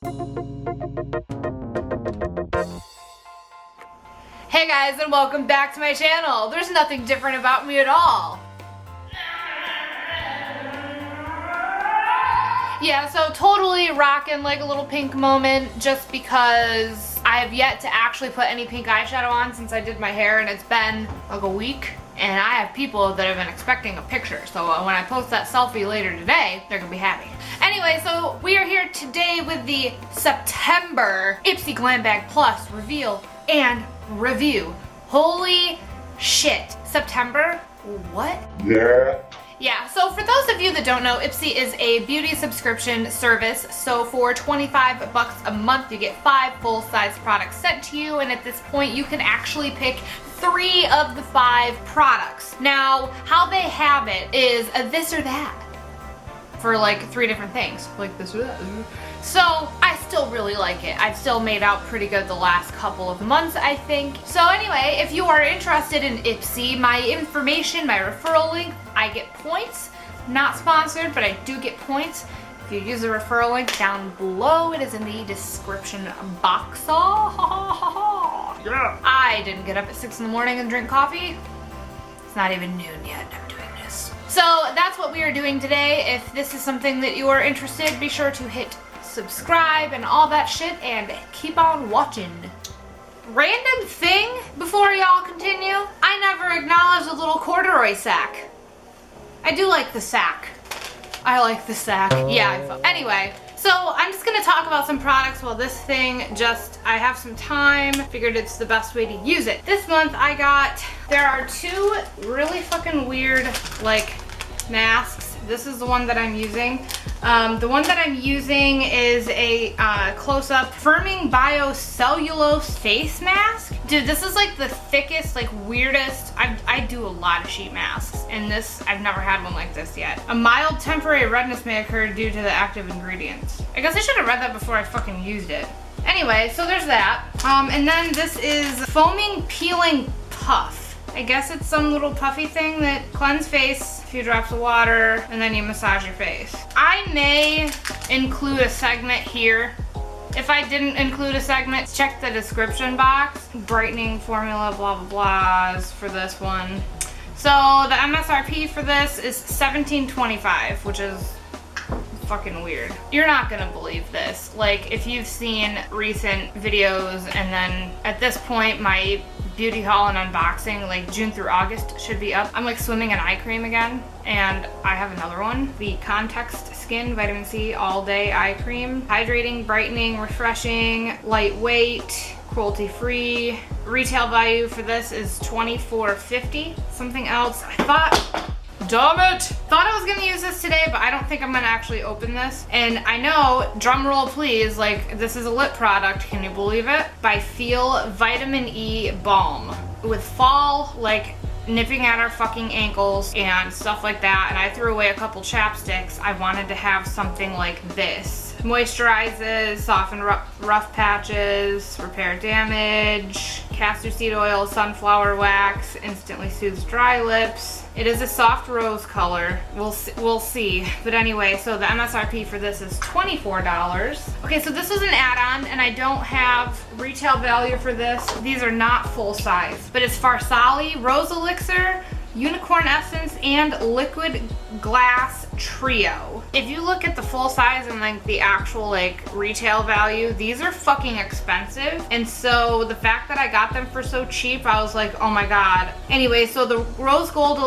Hey guys, and welcome back to my channel. There's nothing different about me at all. Yeah, so totally rocking like a little pink moment just because I have yet to actually put any pink eyeshadow on since I did my hair, and it's been like a week. And I have people that have been expecting a picture, so when I post that selfie later today, they're gonna be happy. Anyway, so we are here today with the September Ipsy Glam Bag Plus reveal and review. Holy shit. September? What? Yeah, so for those of you that don't know, Ipsy is a beauty subscription service. So for 25 bucks a month, you get 5 full-size products sent to you, and at this point, you can actually pick 3 of the 5 products. Now, how they have it is a this or that for like 3 different things, like this or that. So I still really like it. I've still made out pretty good the last couple of months, I think. So anyway, if you are interested in Ipsy, my information, my referral link, I get points. Not sponsored, but I do get points. If you use the referral link down below, it is in the description box. Yeah. I didn't get up at 6 in the morning and drink coffee. It's not even noon yet. I'm doing this. So that's what we are doing today. If this is something that you are interested, be sure to hit subscribe and all that shit and keep on watching. Random thing before y'all continue, I never acknowledged the little corduroy sack. I do like the sack. I like the sack. Yeah, anyway, so I'm just gonna talk about some products while this thing I have some time, figured it's the best way to use it. This month there are 2 really fucking weird like masks. This is the one that I'm using. The one that I'm using is a close-up firming biocellulose face mask. Dude, this is like the thickest, like weirdest. I do a lot of sheet masks, and this, I've never had one like this yet. A mild temporary redness may occur due to the active ingredients. I guess I should have read that before I fucking used it. Anyway, so there's that. And then this is foaming peeling puff. I guess it's some little puffy thing that cleanses face, a few drops of water, and then you massage your face. I may include a segment here. If I didn't include a segment, check the description box. Brightening formula, blah blah blahs for this one. So the MSRP for this is $17.25, which is fucking weird. You're not gonna believe this. Like, if you've seen recent videos, and then at this point my beauty haul and unboxing, like June through August, should be up. I'm like swimming in eye cream again, and I have another one. The Context Skin Vitamin C All Day Eye Cream. Hydrating, brightening, refreshing, lightweight, cruelty-free. Retail value for this is $24.50. Something else, I thought I was gonna use this today, but I don't think I'm gonna actually open this. And I know, drum roll please, like this is a lip product, can you believe it? By Feel Vitamin E Balm. With fall, like nipping at our fucking ankles and stuff like that, and I threw away a couple chapsticks, I wanted to have something like this. Moisturizes, soften rough patches, repair damage, castor seed oil, sunflower wax, instantly soothes dry lips. It is a soft rose color. We'll see. But anyway, so the MSRP for this is $24. Okay, so this was an add-on, and I don't have retail value for this. These are not full size, but it's Farsali, Rose Elixir, Unicorn Essence, and Liquid Glass Trio. If you look at the full size and like the actual like retail value, these are fucking expensive. And so the fact that I got them for so cheap, I was like, oh my god. Anyway, so the Rose Gold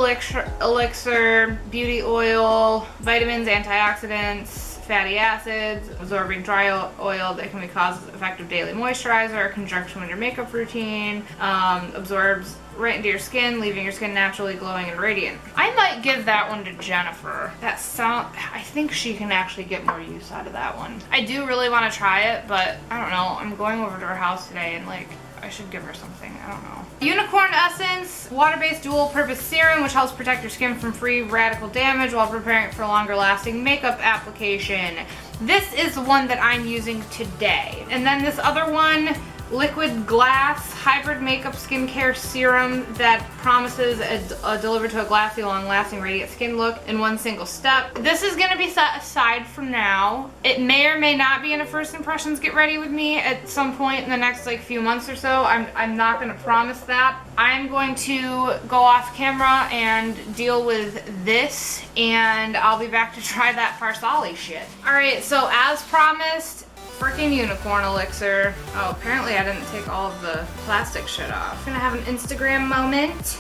Elixir Beauty Oil, vitamins, antioxidants, fatty acids, absorbing dry oil that can be cost-effective daily moisturizer in conjunction with your makeup routine, absorbs right into your skin, leaving your skin naturally glowing and radiant. I might give that one to Jennifer. I think she can actually get more use out of that one. I do really want to try it, but I don't know. I'm going over to her house today, and like, I should give her something. I don't know. Unicorn Essence, water-based dual-purpose serum, which helps protect your skin from free radical damage while preparing it for longer-lasting makeup application. This is the one that I'm using today. And then this other one, liquid glass hybrid makeup skincare serum that promises a deliver to a glassy, long-lasting, radiant skin look in one single step. This is gonna be set aside for now. It may or may not be in a first impressions get ready with me at some point in the next like few months or so. I'm not gonna promise that. I'm going to go off camera and deal with this, and I'll be back to try that Farsali shit. All right, so as promised, freaking unicorn elixir. Oh, apparently I didn't take all of the plastic shit off. I'm gonna have an Instagram moment.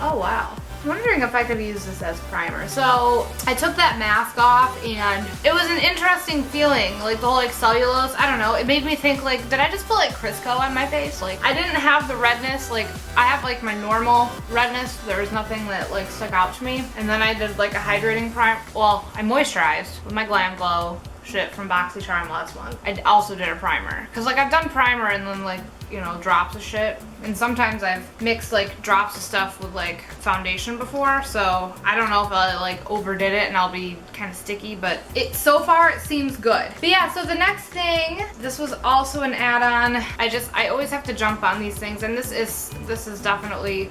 Oh wow. I'm wondering if I could use this as primer. So I took that mask off and it was an interesting feeling, like the whole like cellulose, I don't know, it made me think like, did I just put like Crisco on my face? Like I didn't have the redness, like I have like my normal redness, there was nothing that like stuck out to me. And then I did like a hydrating primer, well I moisturized with my Glam Glow shit from Boxycharm last month. I also did a primer, cause like I've done primer and then like, you know, drops of shit. And sometimes I've mixed like drops of stuff with like foundation before, so I don't know if I like overdid it and I'll be kind of sticky, but so far it seems good. But yeah, so the next thing, this was also an add-on. I always have to jump on these things, and this is definitely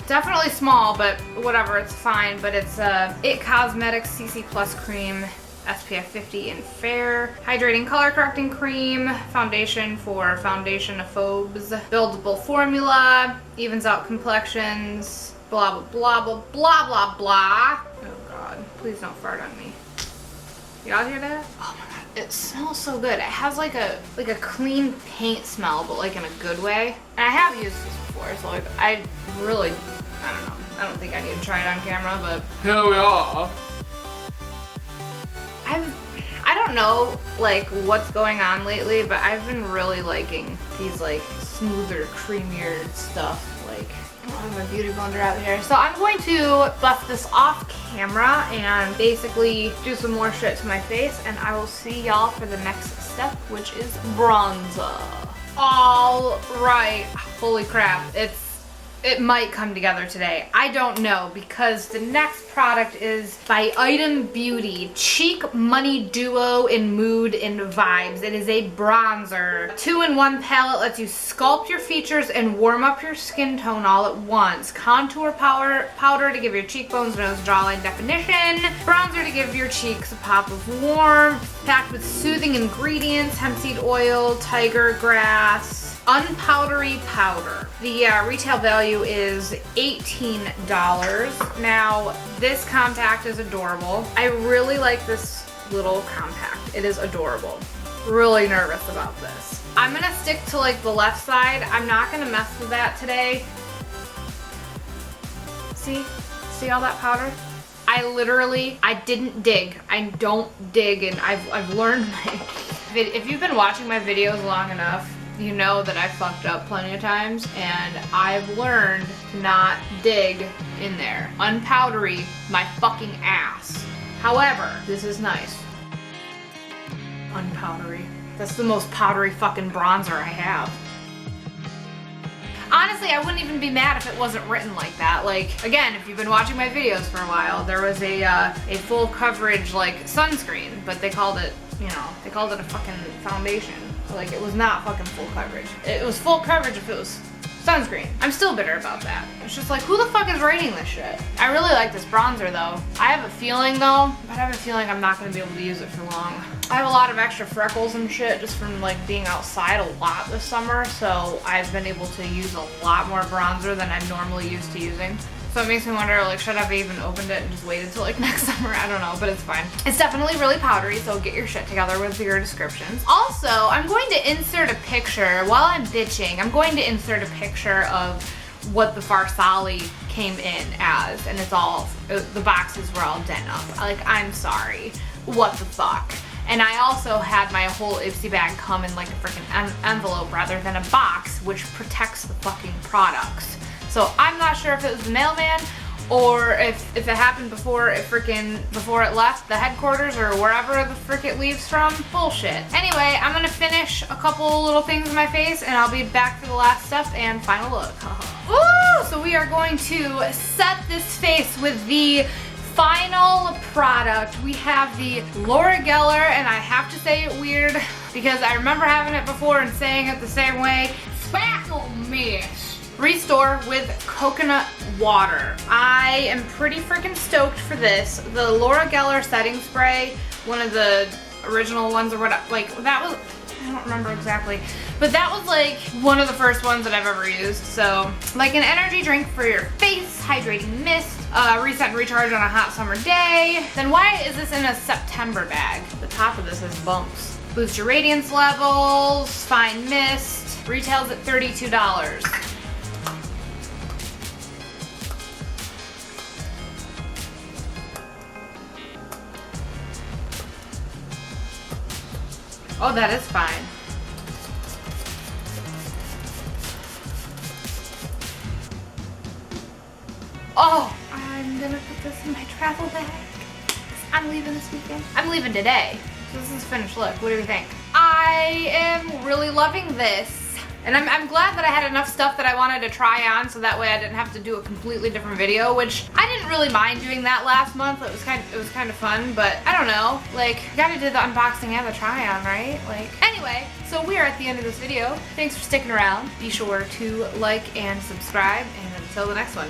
small, but whatever, it's fine. But it's It Cosmetics CC Plus Cream, SPF 50 in Fair, hydrating color correcting cream, foundation for foundation-ophobes, buildable formula, evens out complexions, blah blah blah blah blah blah. Oh god, please don't fart on me. Y'all hear that? Oh my god, it smells so good. It has like a clean paint smell, but like in a good way. And I have used this before, so like I don't know. I don't think I need to try it on camera, but here we are. I don't know like what's going on lately, but I've been really liking these like smoother, creamier stuff. Like, I don't have my beauty blender out here. So I'm going to buff this off camera and basically do some more shit to my face, and I will see y'all for the next step, which is bronzer. All right, holy crap, it might come together today. I don't know, because the next product is by Item Beauty, Cheek Money Duo in Mood and Vibes. It is a bronzer. 2-in-1 palette lets you sculpt your features and warm up your skin tone all at once. Contour powder to give your cheekbones, nose, jawline definition. Bronzer to give your cheeks a pop of warmth. Packed with soothing ingredients, hemp seed oil, tiger grass, unpowdery powder. The retail value is $18. Now, this compact is adorable. I really like this little compact. It is adorable. Really nervous about this. I'm gonna stick to like the left side. I'm not gonna mess with that today. See all that powder? I didn't dig. I don't dig, and I've learned if you've been watching my videos long enough, you know that I fucked up plenty of times, and I've learned to not dig in there. Unpowdery my fucking ass. However, this is nice. Unpowdery. That's the most powdery fucking bronzer I have. Honestly, I wouldn't even be mad if it wasn't written like that. Like, again, if you've been watching my videos for a while, there was a full coverage like sunscreen, but they called it, you know, they called it a fucking foundation. Like, it was not fucking full coverage. It was full coverage if it was sunscreen. I'm still bitter about that. It's just like, who the fuck is writing this shit? I really like this bronzer though. I have a feeling I'm not gonna be able to use it for long. I have a lot of extra freckles and shit just from like being outside a lot this summer, so I've been able to use a lot more bronzer than I'm normally used to using. So it makes me wonder, like, should I have even opened it and just waited till like next summer? I don't know, but it's fine. It's definitely really powdery, so get your shit together with your descriptions. Also, I'm going to insert a picture, while I'm bitching, I'm going to insert a picture of what the Farsali came in as, and it's all, the boxes were all dent up. Like, I'm sorry. What the fuck? And I also had my whole Ipsy bag come in like a freaking envelope rather than a box, which protects the fucking products. So I'm not sure if it was the mailman or if it happened before it left the headquarters or wherever the frick it leaves from. Bullshit. Anyway, I'm gonna finish a couple little things in my face and I'll be back for the last step and final look. Ooh, so we are going to set this face with the final product, we have the Laura Geller, and I have to say it weird because I remember having it before and saying it the same way. Spackle Mist Restore with coconut water. I am pretty freaking stoked for this. The Laura Geller setting spray, one of the original ones or whatever, like that was, I don't remember exactly, but that was like one of the first ones that I've ever used. So like an energy drink for your face, hydrating mist, reset and recharge on a hot summer day. Then why is this in a September bag? The top of this has bumps. Boost your radiance levels, fine mist, retails at $32. Oh, that is fine. Oh, I'm gonna put this in my travel bag. I'm leaving this weekend. I'm leaving today. So this is a finished look. What do we think? I am really loving this. And I'm glad that I had enough stuff that I wanted to try on so that way I didn't have to do a completely different video, which I didn't really mind doing that last month. It was kind of fun, but I don't know. Like, you gotta do the unboxing and the try on, right? Like, anyway, so we are at the end of this video. Thanks for sticking around. Be sure to like and subscribe, and until the next one.